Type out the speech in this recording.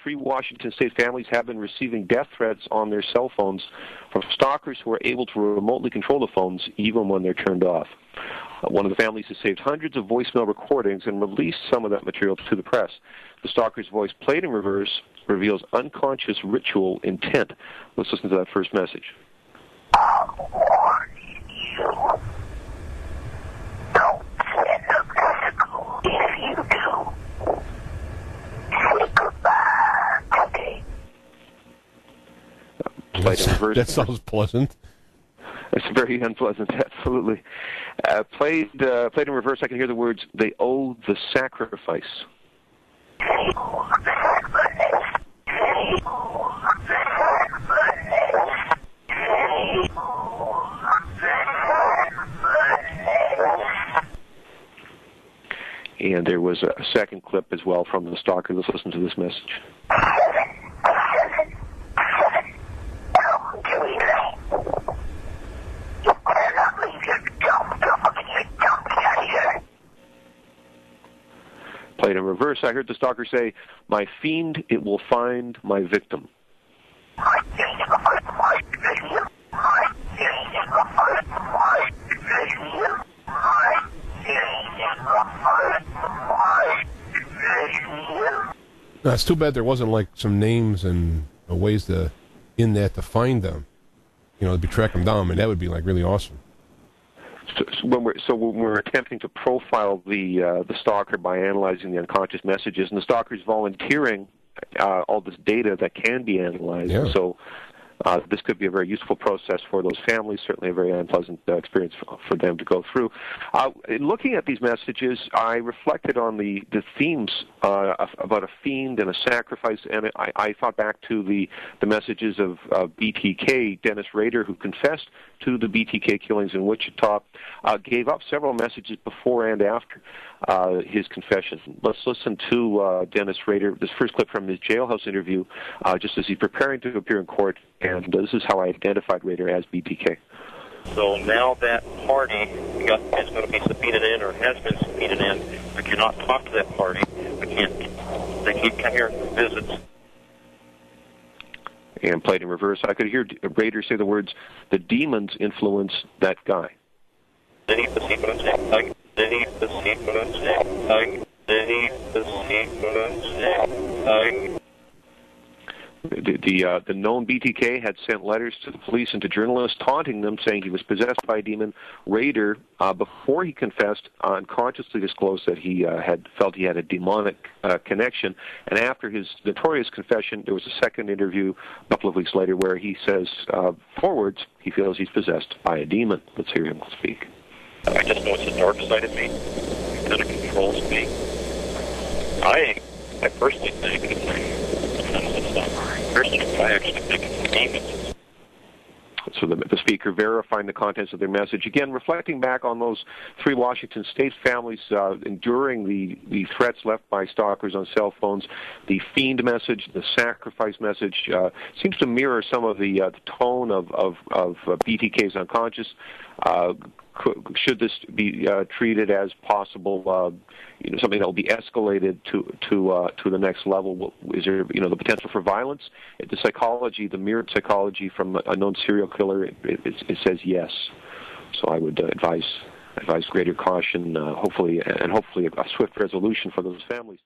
3 Washington State families have been receiving death threats on their cell phones from stalkers who are able to remotely control the phones even when they're turned off. One of the families has saved hundreds of voicemail recordings and released some of that material to the press. The stalker's voice, played in reverse, reveals unconscious ritual intent. Let's listen to that first message. That sounds pleasant. It's very unpleasant, absolutely. Played in reverse, I can hear the words, "They owe the sacrifice." And there was a second clip as well from the stalker. Let's listen to this message. Played in reverse, I heard the stalker say, "My fiend, it will find my victim." No, it's too bad there wasn't like some names and ways to find them, to track them down. I mean, that would be like really awesome. So when we're attempting to profile the stalker by analyzing the unconscious messages, and the stalker is volunteering all this data that can be analyzed. Yeah. So this could be a very useful process for those families, certainly a very unpleasant experience for them to go through. In looking at these messages, I reflected on the themes about a fiend and a sacrifice, and I thought back to the messages of BTK, Dennis Rader, who confessed to the BTK killings in Wichita, gave up several messages before and after his confession. Let's listen to Dennis Rader, this first clip from his jailhouse interview, just as he's preparing to appear in court, and this is how I identified Rader as BTK. So now that party is going to be subpoenaed in, or has been subpoenaed in. I cannot talk to that party. They keep coming here for visits. And played in reverse, I could hear Rader say the words, "The demons influence that guy." The known BTK had sent letters to the police and to journalists taunting them, saying he was possessed by a demon. Rader, before he confessed, unconsciously disclosed that he felt he had a demonic connection. And after his notorious confession, there was a second interview a couple of weeks later where he says, forwards, he feels he's possessed by a demon. Let's hear him speak. I just know it's the dark side of me that it controls me. I personally think I actually think it's demons. So the speaker verifying the contents of their message. Again, reflecting back on those 3 Washington State families enduring the threats left by stalkers on cell phones, the fiend message, the sacrifice message, seems to mirror some of the tone of BTK's unconscious. Should this be treated as possible, something that will be escalated to the next level? Is there, the potential for violence? The psychology, the mirrored psychology from a known serial killer, it says yes. So I would advise greater caution, hopefully a swift resolution for those families.